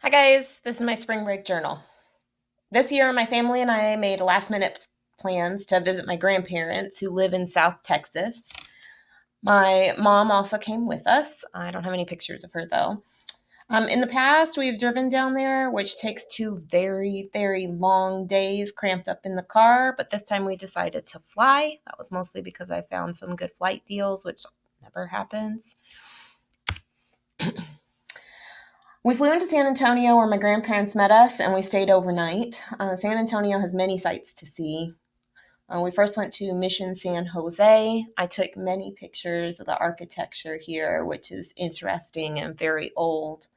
Hi guys, this is my spring break journal. This year, my family and I made last minute plans to visit my grandparents who live in South Texas. My mom also came with us. I don't have any pictures of her though. In the past, we've driven down there, which takes 2 very long days cramped up in the car, but this time we decided to fly. That was mostly because I found some good flight deals, which never happens. We flew into San Antonio where my grandparents met us and we stayed overnight. San Antonio has many sights to see. We first went to Mission San Jose. I took many pictures of the architecture here, which is interesting and very old.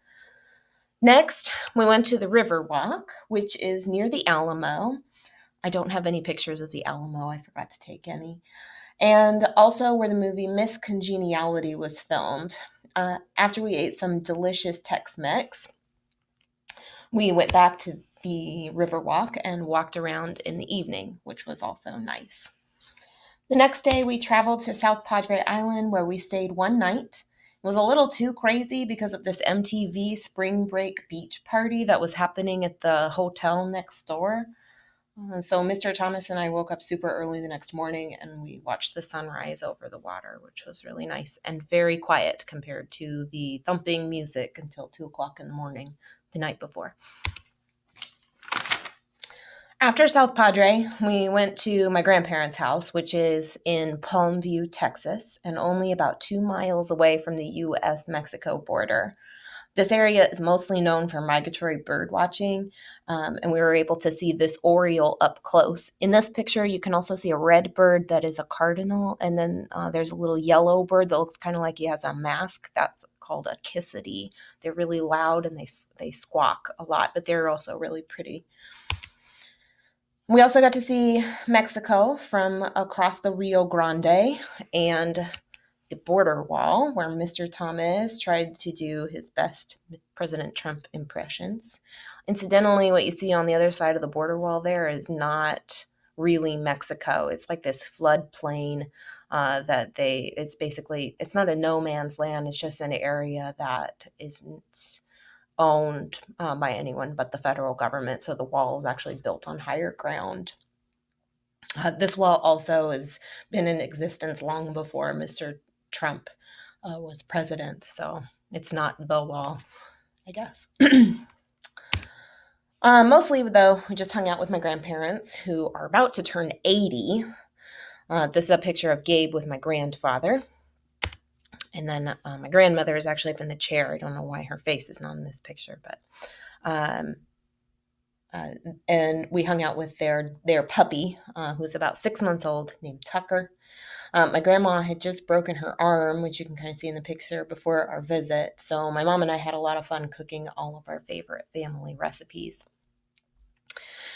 Next, we went to the Riverwalk, which is near the Alamo. I don't have any pictures of the Alamo. I forgot to take any. And also where the movie Miss Congeniality was filmed. After we ate some delicious Tex-Mex, we went back to the Riverwalk and walked around in the evening, which was also nice. The next day, we traveled to South Padre Island where we stayed one night. It was a little too crazy because of this MTV spring break beach party that was happening at the hotel next door. So Mr. Thomas and I woke up super early the next morning and we watched the sunrise over the water, which was really nice and very quiet compared to the thumping music until 2 o'clock in the morning the night before. After South Padre, we went to my grandparents' house, which is in Palmview, Texas, and only about 2 miles away from the U.S.-Mexico border. This area is mostly known for migratory bird watching, and we were able to see this oriole up close. In this picture, you can also see a red bird that is a cardinal, and then there's a little yellow bird that looks kind of like he has a mask. That's called a kissity. They're really loud and they squawk a lot, but they're also really pretty. We also got to see Mexico from across the Rio Grande and the border wall, where Mr. Thomas tried to do his best President Trump impressions. Incidentally, what you see on the other side of the border wall there is not really Mexico. It's like this floodplain it's not a no man's land. It's just an area that isn't owned by anyone but the federal government. So the wall is actually built on higher ground. This wall also has been in existence long before Mr. Trump was president. So it's not the wall, I guess. Mostly, though, we just hung out with my grandparents who are about to turn 80. This is a picture of Gabe with my grandfather. And then my grandmother is actually up in the chair. I don't know why her face is not in this picture, but and we hung out with their puppy, who's about 6 months old, named Tucker. My grandma had just broken her arm, which you can kind of see in the picture, before our visit. So my mom and I had a lot of fun cooking all of our favorite family recipes.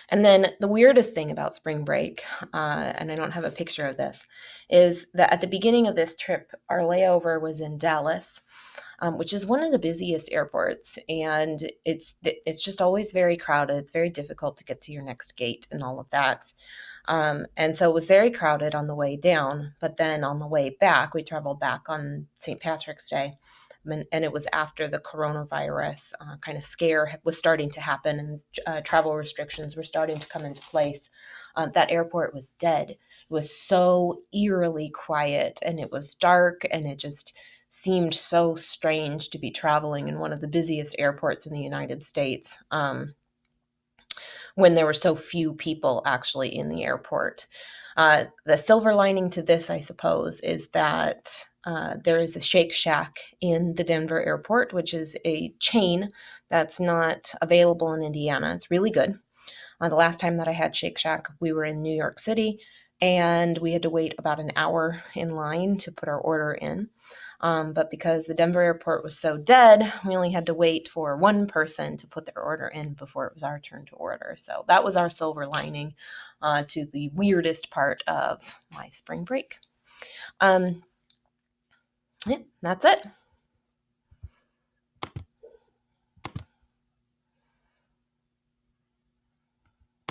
And then the weirdest thing about spring break, and I don't have a picture of this, is that at the beginning of this trip, our layover was in Dallas, which is one of the busiest airports. And it's just always very crowded. It's very difficult to get to your next gate and all of that. And so it was very crowded on the way down. But then on the way back, we traveled back on St. Patrick's Day. And it was after the coronavirus kind of scare was starting to happen and travel restrictions were starting to come into place. That airport was dead. It was so eerily quiet and it was dark and it just seemed so strange to be traveling in one of the busiest airports in the United States when there were so few people actually in the airport. The silver lining to this, I suppose, is that there is a Shake Shack in the Denver airport, which is a chain that's not available in Indiana. It's really good. The last time that I had Shake Shack, we were in New York City, and we had to wait about an hour in line to put our order in. But because the Denver airport was so dead, we only had to wait for one person to put their order in before it was our turn to order. So that was our silver lining to the weirdest part of my spring break. Yeah, that's it.